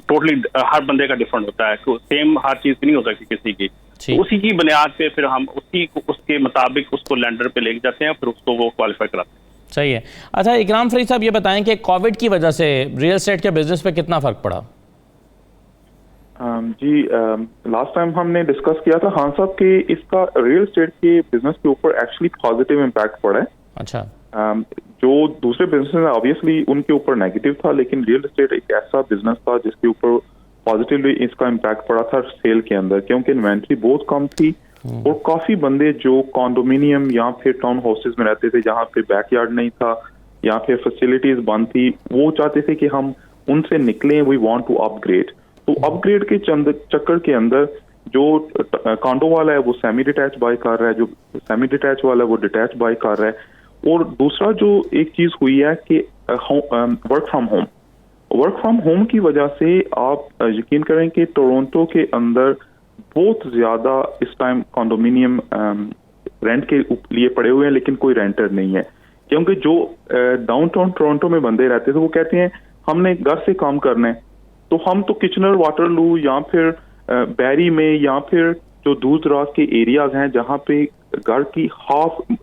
टोटली हर बंदे का डिफरेंट होता है, तो सेम हर चीज नहीं हो सकती किसी की। तो उसी की बुनियाद पे फिर हम उसके मुताबिक उसको लेंडर पे लेके जाते हैं, फिर उसको वो क्वालिफाई कराते हैं। सही है। अच्छा इकराम फरीद साहब, ये बताएं कि कोविड की वजह से रियल एस्टेट के बिजनेस पे कितना फर्क पड़ा? जी, लास्ट टाइम हमने डिस्कस किया था खान साहब कि इसका रियल एस्टेट के बिजनेस के ऊपर एक्चुअली पॉजिटिव इम्पैक्ट पड़ा है। अच्छा। जो दूसरे बिजनेस है ऑब्वियसली उनके ऊपर नेगेटिव था, लेकिन रियल एस्टेट एक ऐसा बिजनेस था जिसके ऊपर पॉजिटिवली इसका इम्पैक्ट पड़ा था सेल के अंदर, क्योंकि इन्वेंट्री बहुत कम थी और काफी बंदे जो कॉन्डोमिनियम या फिर टाउन हाउसेज में रहते थे जहाँ पे बैकयार्ड नहीं था या फिर फैसिलिटीज बंद थी, वो चाहते थे कि हम उनसे निकलें, वी वांट टू अपग्रेड। तो अपग्रेड के चक्कर के अंदर जो कॉन्डो वाला है वो सेमी डिटैच बाय कर रहा है, जो सेमी डिटैच वाला है वो डिटैच बाय कर रहा है। और दूसरा जो एक चीज हुई है कि वर्क फ्रॉम होम की वजह से आप यकीन करें कि टोरंटो के अंदर बहुत ज्यादा इस टाइम कॉन्डोमिनियम रेंट के लिए पड़े हुए हैं, लेकिन कोई रेंटर नहीं है, क्योंकि जो डाउनटाउन टोरंटो में बंदे रहते थे वो कहते हैं हमने घर से काम करना है, तो हम तो किचनर वाटरलू या फिर बैरी में या फिर जो दूर दराज के एरियाज हैं जहाँ पे घर की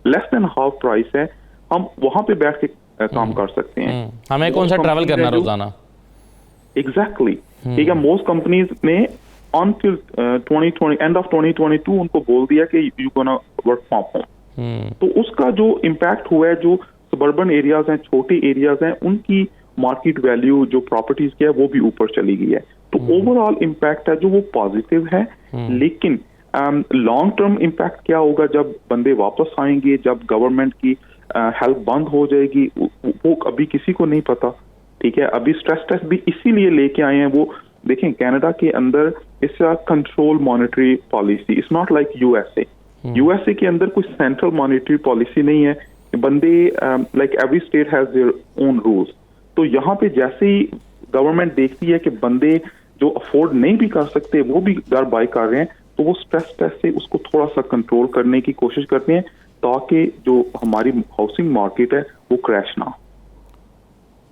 लेस देन हाफ प्राइस है, हम वहां पे बैठ के काम कर सकते हैं। हमें कौन सा ट्रैवल करना रोजाना। एग्जैक्टली, ठीक है। मोस्ट कंपनीज ने until 2020 एंड ऑफ 2022 उनको बोल दिया कि you gonna work from home. तो उसका जो इम्पैक्ट हुआ है, जो सबर्बन एरियाज हैं, छोटे एरियाज हैं, उनकी मार्केट वैल्यू जो प्रॉपर्टीज की है वो भी ऊपर चली गई है। तो ओवरऑल इम्पैक्ट है जो वो पॉजिटिव है, लेकिन लॉन्ग टर्म इम्पैक्ट क्या होगा जब बंदे वापस आएंगे, जब गवर्नमेंट की हेल्प बंद हो जाएगी, वो अभी किसी को नहीं पता। ठीक है, अभी स्ट्रेस टेस्ट भी इसीलिए लेके आए हैं। वो देखें कनाडा के अंदर it's a control monetary policy, it's not like USA के अंदर कोई सेंट्रल मॉनेटरी पॉलिसी नहीं है। बंदे like every state has their own rules. तो यहाँ पे जैसे ही गवर्नमेंट देखती है कि बंदे जो अफोर्ड नहीं भी कर सकते वो भी घर बाय कर रहे हैं, तो वो स्ट्रेस टेस्ट से उसको थोड़ा सा कंट्रोल करने की कोशिश करते हैं ताकि जो हमारी हाउसिंग मार्केट है वो क्रैश ना हो।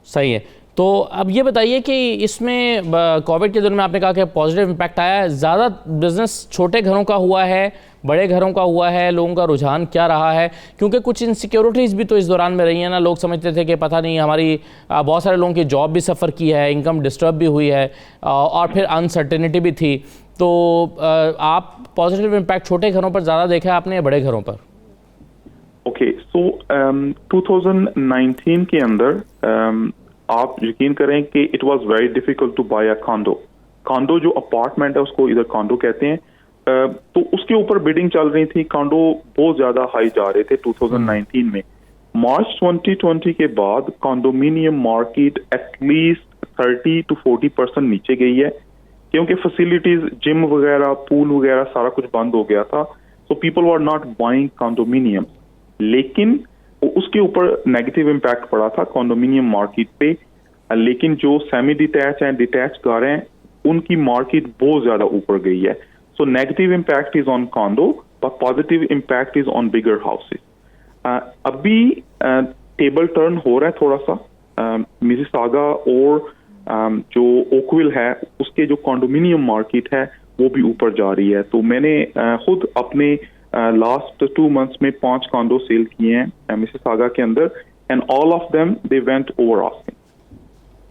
सही है। तो अब ये बताइए कि इसमें कोविड के दौरान में आपने कहा कि पॉजिटिव इम्पैक्ट आया है, ज़्यादा बिजनेस छोटे घरों का हुआ है, बड़े घरों का हुआ है, लोगों का रुझान क्या रहा है? क्योंकि कुछ इनसिक्योरिटीज़ भी तो इस दौरान में रही हैं ना, लोग समझते थे कि पता नहीं हमारी बहुत सारे लोगों की जॉब भी सफ़र की है, इनकम डिस्टर्ब भी हुई है और फिर अनसर्टेनिटी भी थी। तो आप पॉजिटिव इम्पैक्ट छोटे घरों पर ज़्यादा देखा है आपने या बड़े घरों पर? ओके, सो 2019 के अंदर आप यकीन करें कि it was very difficult to buy a condo जो अपार्टमेंट है उसको इधर कॉन्डो कहते हैं। तो उसके ऊपर बिडिंग चल रही थी, कॉन्डो बहुत ज्यादा हाई जा रहे थे 2019 में। मार्च 2020 के बाद कॉन्डोमिनियम मार्केट एटलीस्ट 30 to 40% नीचे गई है, क्योंकि फैसिलिटीज जिम वगैरह पूल वगैरह सारा कुछ बंद हो गया था। So people were not buying condominium, लेकिन उसके ऊपर नेगेटिव इम्पैक्ट पड़ा था कॉन्डोमिनियम मार्केट पे। लेकिन जो सेमी डिटैच हैं, डिटैच घर हैं, उनकी मार्केट बहुत ज्यादा ऊपर गई है। So negative impact is on condor but positive impact is on bigger houses. अभी टेबल टर्न हो रहा है थोड़ा सा। मिसिसागा और जो ओकविल है उसके जो कॉन्डोमिनियम मार्केट है वो भी ऊपर जा रही है। तो मैंने खुद अपने लास्ट 2 months में 5 कॉन्डो सेल किए हैं मिसिसागा के अंदर, and all of them they went over asking.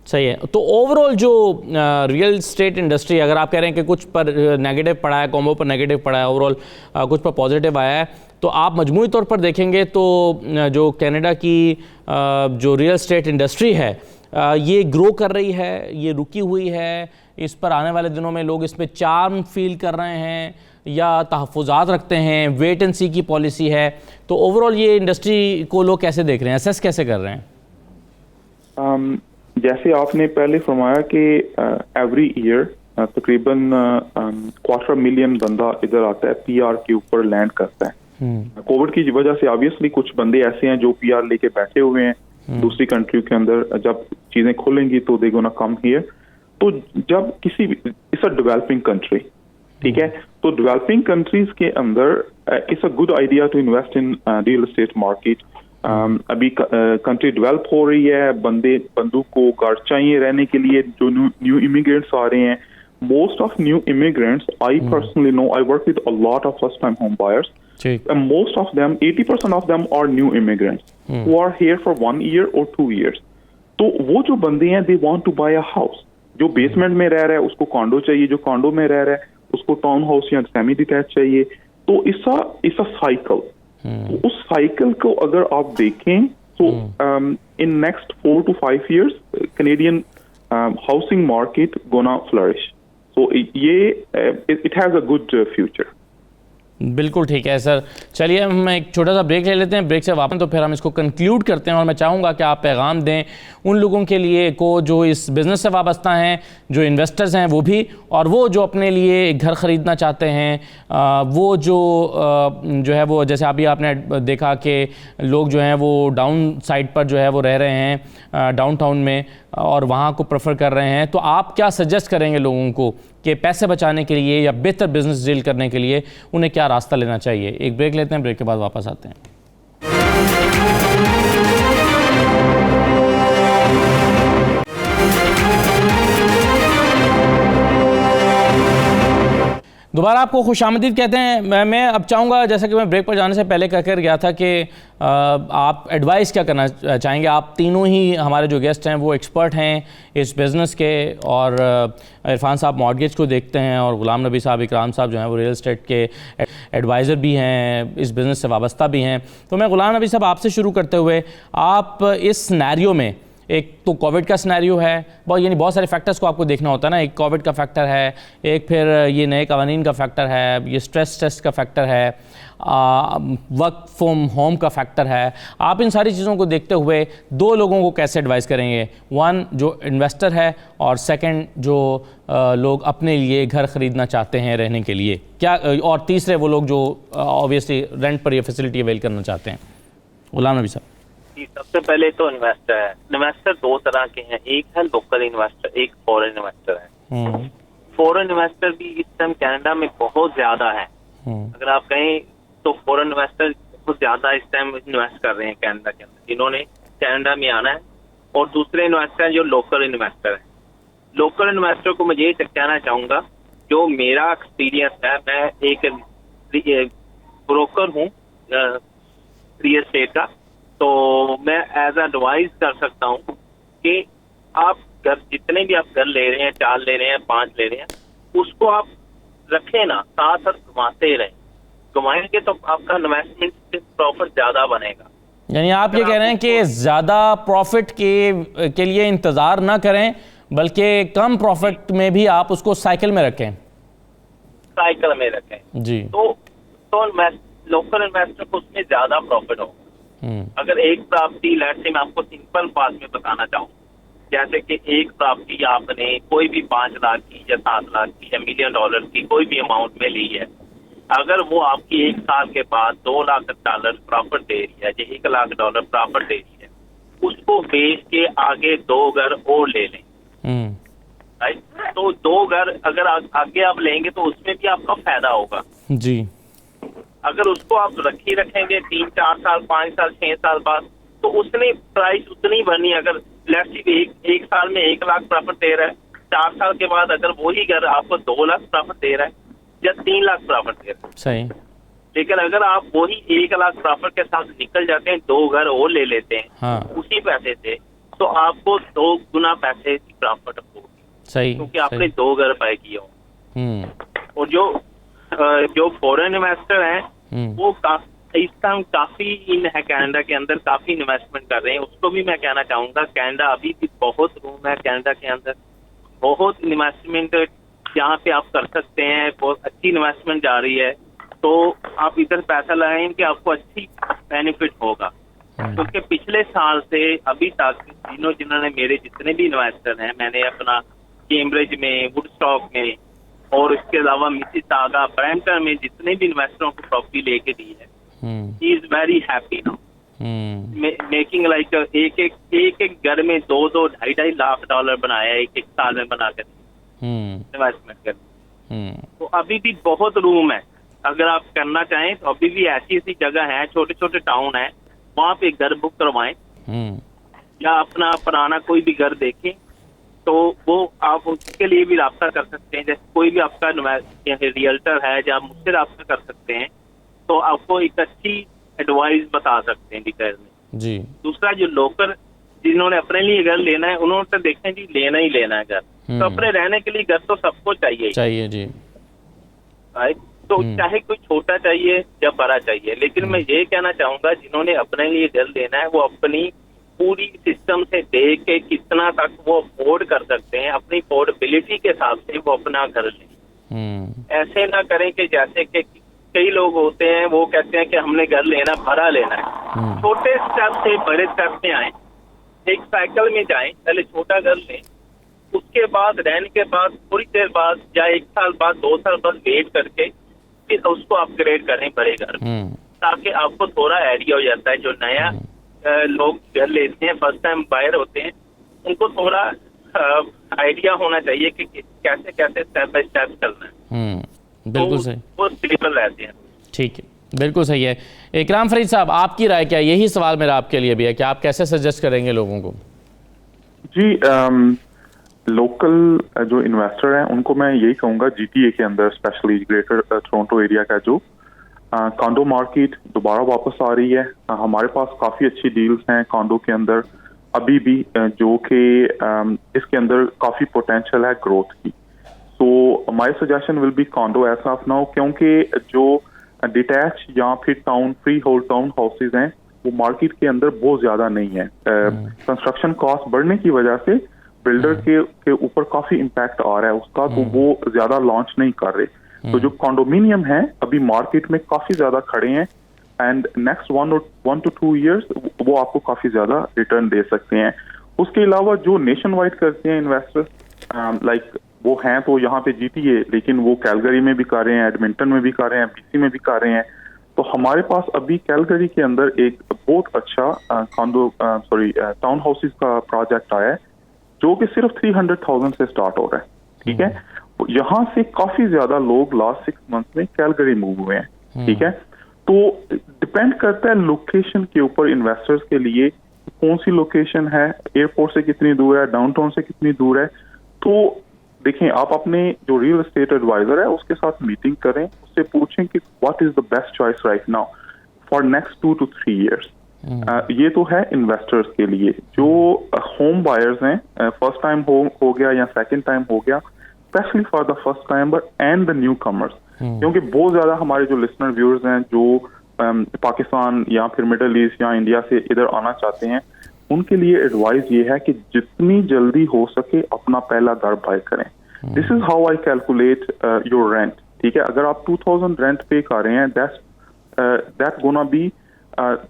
सही है। तो ओवरऑल जो रियल एस्टेट इंडस्ट्री, अगर आप कह रहे हैं कि कुछ पर नेगेटिव पड़ा है, कॉम्बो पर नेगेटिव पड़ा है, ओवरऑल कुछ पर पॉजिटिव आया है, तो आप मजमूई तौर पर देखेंगे तो जो कनाडा की जो रियल एस्टेट इंडस्ट्री है ये ग्रो कर रही है, ये रुकी हुई है, इस पर आने वाले दिनों में लोग इस पर चार्म फील कर रहे हैं या तहफ़्फ़ुज़ात रखते हैं, वेट एंड सी की पॉलिसी है? तो ओवरऑल ये इंडस्ट्री को लोग कैसे देख रहे हैं, असेस कैसे कर रहे हैं? जैसे आपने पहले फरमाया कि एवरी ईयर तकरीबन 250,000 बंदा इधर आता है, पीआर के ऊपर लैंड करता है। कोविड की वजह से ऑब्वियसली कुछ बंदे ऐसे हैं जो पीआर लेके बैठे हुए हैं दूसरी कंट्री के अंदर। जब चीजें खुलेंगी तो दे गोना कम हियर। तो जब किसी इट्स अ डेवलपिंग कंट्री, ठीक है, तो डेवलपिंग कंट्रीज के अंदर it's a good idea to invest in real estate market. अभी कंट्री डेवलप हो रही है, बंदू को घर चाहिए रहने के लिए, जो न्यू इमिग्रेंट्स आ रहे हैं. Most of new immigrants, I personally know, I work with a lot of first-time home buyers. And most of them, 80% of them are new immigrants who are here for 1 year or 2 years. तो वो जो बंदे हैं, they want to buy a house. जो बेसमेंट में रह रहा है उसको कॉन्डो चाहिए, जो कॉन्डो में रह रहा है उसको टाउन हाउस या सेमी डिटैच चाहिए. तो इस साइकिल, उस साइकिल को अगर आप देखें तो in next 4 to 5 years Canadian housing market gonna flourish. So it has a good future. बिल्कुल ठीक है सर. चलिए हम एक छोटा सा ब्रेक ले लेते हैं, ब्रेक से वापस तो फिर हम इसको कंक्लूड करते हैं. और मैं चाहूँगा कि आप पैगाम दें उन लोगों के लिए को जो इस बिज़नेस से वाबस्ता हैं, जो इन्वेस्टर्स हैं वो भी, और वो जो अपने लिए घर ख़रीदना चाहते हैं, वो जो है वो जैसे अभी आपने देखा कि लोग जो हैं वो डाउन साइड पर जो है वो रह रहे हैं डाउनटाउन में और वहाँ को प्रेफर कर रहे हैं. तो आप क्या सजेस्ट करेंगे लोगों को कि पैसे बचाने के लिए या बेहतर बिजनेस डील करने के लिए उन्हें क्या रास्ता लेना चाहिए? एक ब्रेक लेते हैं, ब्रेक के बाद वापस आते हैं. दोबारा आपको खुशामदीद कहते हैं. मैं अब चाहूँगा, जैसा कि मैं ब्रेक पर जाने से पहले कहकर गया था, कि आप एडवाइस क्या करना चाहेंगे? आप तीनों ही हमारे जो गेस्ट हैं वो एक्सपर्ट हैं इस बिज़नेस के, और इरफान साहब मॉर्गेज को देखते हैं और ग़ुलाम नबी साहब, इकराम साहब जो हैं वो रियल एस्टेट के एडवाइज़र भी हैं, इस बिज़नेस से वाबस्ता भी हैं. तो मैं ग़ुलाम नबी साहब आपसे शुरू करते हुए, आप इस सिनेरियो में, एक तो कोविड का सिनेरियो है, यानी बहुत सारे फैक्टर्स को आपको देखना होता है ना. एक कोविड का फैक्टर है, एक फिर ये नए कवानीन का फैक्टर है, ये स्ट्रेस टेस्ट का फैक्टर है, वर्क फ्रॉम होम का फैक्टर है. आप इन सारी चीज़ों को देखते हुए दो लोगों को कैसे एडवाइस करेंगे? वन जो इन्वेस्टर है, और सेकंड जो लोग अपने लिए घर ख़रीदना चाहते हैं रहने के लिए, क्या, और तीसरे वो लोग जो ऑब्वियसली रेंट पर ये फैसिलिटी अवेल करना चाहते हैं. ग़ुलाम नबी साहब. सबसे पहले तो इन्वेस्टर है. इन्वेस्टर दो तरह के हैं, एक है लोकल इन्वेस्टर, एक फॉरेन इन्वेस्टर है. फॉरेन इन्वेस्टर भी इस टाइम कनाडा में बहुत ज्यादा है. अगर आप कहें तो फॉरेन इन्वेस्टर बहुत ज्यादा इस टाइम इन्वेस्ट कर रहे हैं कनाडा के अंदर, जिन्होंने कनाडा में आना है. और दूसरे इन्वेस्टर हैं जो लोकल इन्वेस्टर है. लोकल इन्वेस्टर को मैं ये कहना चाहूंगा, जो मेरा एक्सपीरियंस है, मैं एक ब्रोकर हूँ रियल एस्टेट का, तो मैं एज एडवाइस कर सकता हूँ कि आप घर, जितने भी आप घर ले रहे हैं, 4 ले रहे हैं, 5 ले रहे हैं, उसको आप रखें ना, साथ साथ कमाते रहें. कमाएंगे तो आपका इन्वेस्टमेंट से प्रॉफिट ज्यादा बनेगा. यानी आप ये कह रहे हैं कि ज्यादा प्रॉफिट के लिए इंतजार ना करें, बल्कि कम प्रॉफिट में भी आप उसको साइकिल में रखें. साइकिल में रखें जी. तो लोकल इन्वेस्टर को उसमें ज्यादा प्रॉफिट होगा. अगर एक प्रॉपर्टी, लेट्स से मैं आपको सिंपल बात में बताना चाहूँ, जैसे कि एक प्रॉपर्टी आपने कोई भी 5 लाख की या 7 लाख की या $1 मिलियन की कोई भी अमाउंट में ली है, अगर वो आपकी 1 साल के बाद $2 लाख प्रॉफिट दे रही है, या $1 लाख प्रॉफिट दे रही है, उसको बेच के आगे 2 घर और ले लें. राइट. तो 2 घर अगर आगे आप लेंगे तो उसमें भी आपका फायदा होगा जी. अगर उसको आप रखेंगे 3, 4 साल, 5 साल, 6 साल बाद, तो उसने प्राइस उतनी बढ़नी. अगर एक साल में 1 लाख प्रॉफिट दे रहा है, 4 साल के बाद अगर वही घर आपको 2 लाख प्रॉफिट दे रहा है या 3 लाख प्रॉफिट दे रहा है, सही. लेकिन अगर आप वही 1 लाख प्रॉफिट के साथ निकल जाते हैं, 2 घर और ले लेते हैं, हाँ. उसी पैसे से, तो आपको 2 गुना पैसे की प्रॉफिट होगी. सही. क्योंकि आपने 2 घर बाय किए हो. और जो फॉरेन इन्वेस्टर हैं, वो इस टाइम काफी इन है कनाडा के अंदर, काफी इन्वेस्टमेंट कर रहे हैं. उसको भी मैं कहना चाहूंगा, कनाडा अभी भी बहुत रूम है कनाडा के अंदर, बहुत इन्वेस्टमेंट यहाँ पे आप कर सकते हैं, बहुत अच्छी इन्वेस्टमेंट जा रही है. तो आप इधर पैसा लगाएंगे, आपको अच्छी बेनिफिट होगा. क्योंकि पिछले साल से अभी तक जिन्होंने मेरे जितने भी इन्वेस्टर हैं, मैंने अपना कैम्ब्रिज में, वुडस्टॉक में, और इसके अलावा मिसिसागा, ब्रैम्पटन में जितने भी इन्वेस्टरों को प्रॉपर्टी लेके दी है, he is very happy now. Making like एक घर में 2-2, $2.5 लाख बनाया है एक साल में बना कर इन्वेस्टमेंट कर. तो अभी भी बहुत रूम है. अगर आप करना चाहें तो अभी भी ऐसी जगह है, छोटे छोटे टाउन है वहाँ पे घर बुक करवाएं या अपना पुराना कोई भी घर देखें, तो वो आप उसके लिए भी राब्ता कर सकते हैं। जैसे कोई भी आपका रियल्टर है या मुझसे राब्ता कर सकते हैं, तो आपको एक अच्छी एडवाइस बता सकते हैं डिटेल में जी। दूसरा, जो लोकल जिन्होंने अपने लिए घर लेना है, उन्होंने तो देखें जी लेना ही लेना है घर, तो अपने रहने के लिए घर तो सबको चाहिए जी। राइट। तो चाहे कोई छोटा चाहिए या बड़ा चाहिए, लेकिन मैं ये कहना चाहूंगा जिन्होंने अपने लिए घर लेना है वो अपनी पूरी सिस्टम से देख के कितना तक वो अफोर्ड कर सकते हैं, अपनी अफोर्डेबिलिटी के हिसाब से वो अपना घर लें। ऐसे ना करें कि जैसे कि कई लोग होते हैं वो कहते हैं कि हमने घर लेना, भरा लेना है। छोटे स्टेप से बड़े स्टेप में आए, एक साइकिल में जाएं, पहले छोटा घर लें, उसके बाद रहने के बाद थोड़ी देर बाद या 1 साल बाद 2 साल बाद वेट करके फिर उसको अपग्रेड करें बड़े घर में, ताकि आपको थोड़ा आइडिया हो जाता है। जो नया लोग घर लेते हैं, फर्स्ट टाइम बायर होते हैं, उनको थोड़ा आइडिया होना चाहिए कि कैसे कैसे स्टेप बाय स्टेप चलना है। बिल्कुल सही, वो स्टेबल रहते हैं। ठीक है, बिल्कुल सही है। इकराम फरीद साहब, आपकी राय क्या है? यही सवाल मेरा आपके लिए भी है कि आप कैसे सजेस्ट करेंगे लोगों को? जी, लोकल जो इन्वेस्टर हैं उनको मैं यही कहूँगा, GTA के अंदर स्पेशली ग्रेटर टोरंटो एरिया का जो कॉन्डो मार्केट दोबारा वापस आ रही है। हमारे पास काफ़ी अच्छी डील्स हैं कॉन्डो के अंदर अभी भी, जो कि इसके अंदर काफ़ी पोटेंशियल है ग्रोथ की। So my suggestion will be condo as of now, क्योंकि जो डिटैच या फिर town freehold townhouses हैं वो मार्केट के अंदर बहुत ज़्यादा नहीं है। कंस्ट्रक्शन कॉस्ट बढ़ने की वजह से बिल्डर के ऊपर काफ़ी इम्पैक्ट आ रहा है उसका, तो वो ज़्यादा लॉन्च नहीं कर रहे। तो जो कॉन्डोमिनियम है अभी मार्केट में काफी ज्यादा खड़े हैं, एंड नेक्स्ट 1 to 2 years वो आपको काफी ज्यादा रिटर्न दे सकते हैं। उसके अलावा जो नेशन वाइड करते हैं इन्वेस्टर्स, लाइक वो हैं तो यहाँ पे GTA, लेकिन वो कैलगरी में भी कर रहे हैं, एडमिंटन में भी कर रहे हैं, BC में भी कर रहे हैं। तो हमारे पास अभी कैलगरी के अंदर एक बहुत अच्छा टाउन हाउसेज का प्रोजेक्ट आया है जो कि सिर्फ 300,000 से स्टार्ट हो रहा है। ठीक है, यहाँ से काफी ज्यादा लोग लास्ट 6 months में कैलगरी मूव हुए हैं। ठीक है, तो डिपेंड करता है लोकेशन के ऊपर इन्वेस्टर्स के लिए, कौन सी लोकेशन है, एयरपोर्ट से कितनी दूर है, डाउनटाउन से कितनी दूर है। तो देखें, आप अपने जो रियल एस्टेट एडवाइजर है उसके साथ मीटिंग करें, उससे पूछें कि what is the best choice right now for next 2 to 3 years। ये तो है इन्वेस्टर्स के लिए। जो होम बायर्स हैं, फर्स्ट टाइम हो गया या सेकंड टाइम हो गया, specially for the first timer and the new commerce, क्योंकि बहुत ज्यादा हमारे जो लिसनर व्यूअर्स हैं जो पाकिस्तान या फिर मिडल ईस्ट या इंडिया से इधर आना चाहते हैं, उनके लिए एडवाइस ये है कि जितनी जल्दी हो सके अपना पहला घर बाय करें। This is how I calculate your rent. ठीक है, अगर आप 2000 रेंट पे कर रहे हैं, that gonna be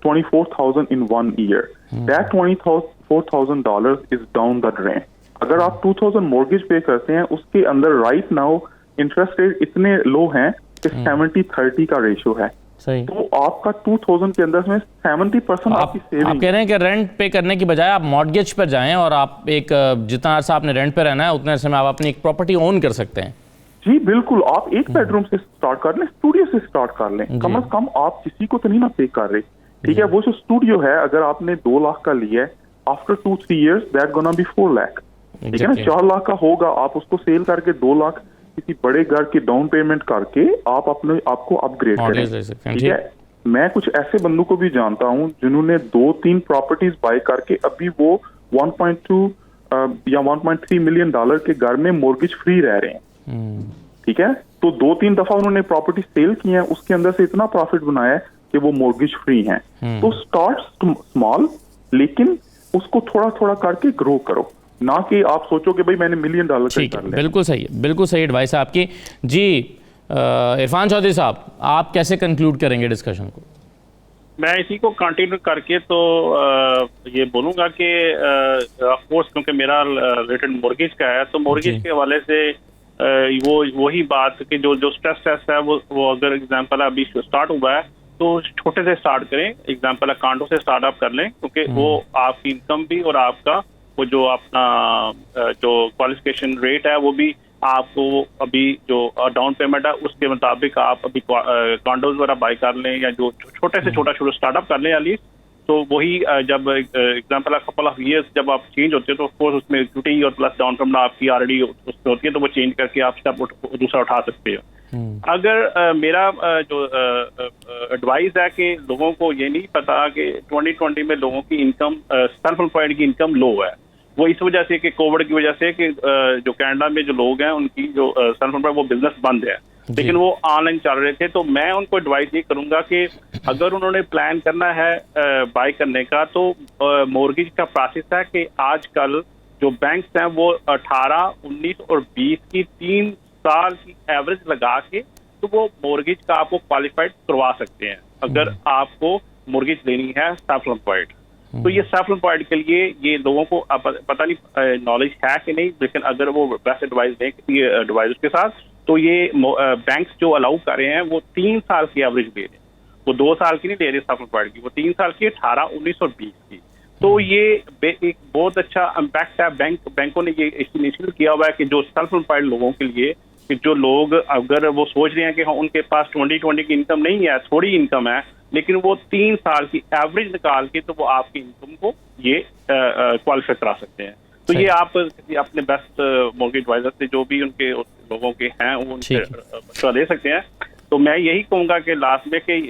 24,000 in 1 year. That $24,000 is down the drain. अगर आप 2000 mortgage पे करते हैं, उसके अंदर राइट नाउ इंटरेस्ट रेट इतने लो हैं कि 70-30 का रेशियो है। सही। तो आपका 2000 के अंदर में 70% आपकी सेविंग। आप कह रहे हैं कि रेंट पे करने की बजाय आप मॉर्गेज पर जाएं और आप एक जितना अर्सा आपने रेंट पे रहना है उतने अरसे में आप अपनी एक प्रॉपर्टी ओन कर सकते हैं। जी बिल्कुल, आप एक बेडरूम से स्टार्ट कर लें, स्टूडियो से स्टार्ट कर लें, कम से कम आप किसी को तो नहीं ना पे कर रहे। ठीक है, वो जो स्टूडियो है अगर आपने 2 लाख का लिया है, after 2-3 years that gonna be 4 lakh. ठीक है ना, 4 लाख का होगा, आप उसको सेल करके 2 लाख किसी बड़े घर की डाउन पेमेंट करके आप अपने आपको अपग्रेड करें। ठीक है, मैं कुछ ऐसे बंदों को भी जानता हूं जिन्होंने 2-3 प्रॉपर्टीज बाय करके अभी वो 1.2 या 1.3 मिलियन डॉलर के घर में मॉर्गेज फ्री रह रहे हैं। ठीक है, तो 2-3 दफा उन्होंने प्रॉपर्टी सेल की है, उसके अंदर से इतना प्रॉफिट बनाया है कि वो मॉर्गेज फ्री हैं। तो स्टार्ट स्मॉल, लेकिन उसको थोड़ा थोड़ा करके ग्रो करो, ना कि आप सोचो कि भाई मैंने $1 मिलियन कर लिया। बिल्कुल सही है, बिल्कुल सही एडवाइस है आपकी। जी इरफान चौधरी साहब, आप कैसे कंक्लूड करेंगे डिस्कशन को? मैं इसी को कंटिन्यू करके तो ये बोलूंगा कि ऑफ कोर्स क्योंकि मेरा रिलेटेड मॉर्गेज का है, तो मॉर्गेज के हवाले से वो वही बात कि जो स्ट्रेस टेस्ट है वो अगर एग्जांपल अभी स्टार्ट हुआ है तो छोटे से स्टार्ट करें। एग्जांपल है कांडो से स्टार्टअप कर लें, क्योंकि वो आपकी इनकम भी और आपका वो जो अपना जो क्वालिफिकेशन रेट है वो भी आपको अभी जो डाउन पेमेंट है उसके मुताबिक आप अभी कॉन्डोज वगैरह बाय कर लें, या जो छोटे से छोटा स्टार्टअप कर लें एटलीस्ट, तो वही जब एग्जाम्पल कपल ऑफ ईयर्स जब आप चेंज होते हो तो ऑफकोर्स उसमें इक्विटी और प्लस डाउन पेमेंट आपकी ऑलरेडी उसमें होती है, तो वो चेंज करके आप स्टेप दूसरा उठा सकते हो। अगर मेरा जो एडवाइस है कि लोगों को ये नहीं पता कि 2020 में लोगों की इनकम सेल्फ एम्प्लॉयड की इनकम लो है, वो इस वजह से कि कोविड की वजह से कि जो कनाडा में जो लोग हैं उनकी जो सेल्फ एम्प्लॉयड वो बिजनेस बंद है, लेकिन वो ऑनलाइन चल रहे थे। तो मैं उनको एडवाइस ये करूंगा कि अगर उन्होंने प्लान करना है बाय करने का, तो मॉर्गेज का प्रोसेस है कि आजकल जो बैंक्स हैं वो 18, 19 और 20 की 3 साल की एवरेज लगा के तो वो मॉर्गेज का आपको क्वालिफाइड करवा सकते हैं अगर आपको मॉर्गेज लेनी है सेल्फ एम्प्लॉयड। तो ये सेल्फ एम्प्लॉयड के लिए ये लोगों को पता नहीं नॉलेज है कि नहीं, लेकिन अगर वो बेस्ट एडवाइस दें किसी एडवाइजर के साथ, तो ये बैंक्स जो अलाउ कर रहे हैं वो 3 साल की एवरेज ले रहे हैं, वो 2 साल की नहीं ले रहे सेल्फ एम्प्लॉयड की, वो 3 साल की 18, 19 और 20 की। तो ये एक बहुत अच्छा इम्पैक्ट है। बैंकों ने ये इनिशिएटिव किया हुआ है कि जो सेल्फ एम्प्लॉयड लोगों के लिए, कि जो लोग अगर वो सोच रहे हैं कि हाँ उनके पास 2020 की इनकम नहीं है, थोड़ी इनकम है, लेकिन वो 3 साल की एवरेज निकाल के तो वो आपकी इनकम को ये क्वालिफाई करा सकते हैं। तो ये आप अपने बेस्ट मॉर्गेज एडवाइजर से जो भी उनके लोगों के हैं वो उनसे मशवरा ले सकते हैं। तो मैं यही कहूँगा कि लास्ट में कि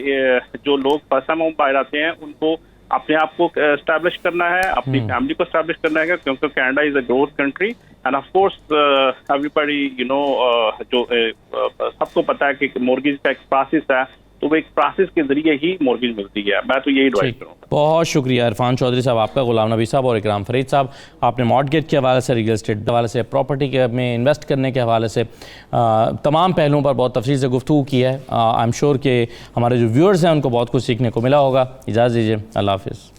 जो लोग फर्स्ट टाइम होम बायर आते हैं उनको अपने आप को एस्टैब्लिश करना है, अपनी फैमिली को एस्टैब्लिश करना है, क्योंकि Canada is a growth country end of course everybody you know जो सबको पता है कि मॉर्गेज का एक प्रोसेस है, तो वो एक प्रोसेस के जरिए ही मॉर्गेज मिलती है। मैं तो यही एडवाइस करूँगा। बहुत शुक्रिया इरफान चौधरी साहब आपका, गुलाम नबी साहब और इकराम फरीद साहब। आपने मॉर्गेज के हवाले से, रियल एस्टेट के हवाले से, प्रॉपर्टी के में इन्वेस्ट करने के हवाले से तमाम पहलुओं पर बहुत तफसील से गुफ्तगू की है। आई एम श्योर कि हमारे जो व्यूअर्स हैं उनको बहुत कुछ सीखने को मिला होगा। इजाज़त दीजिए, अल्लाह हाफ़िज़।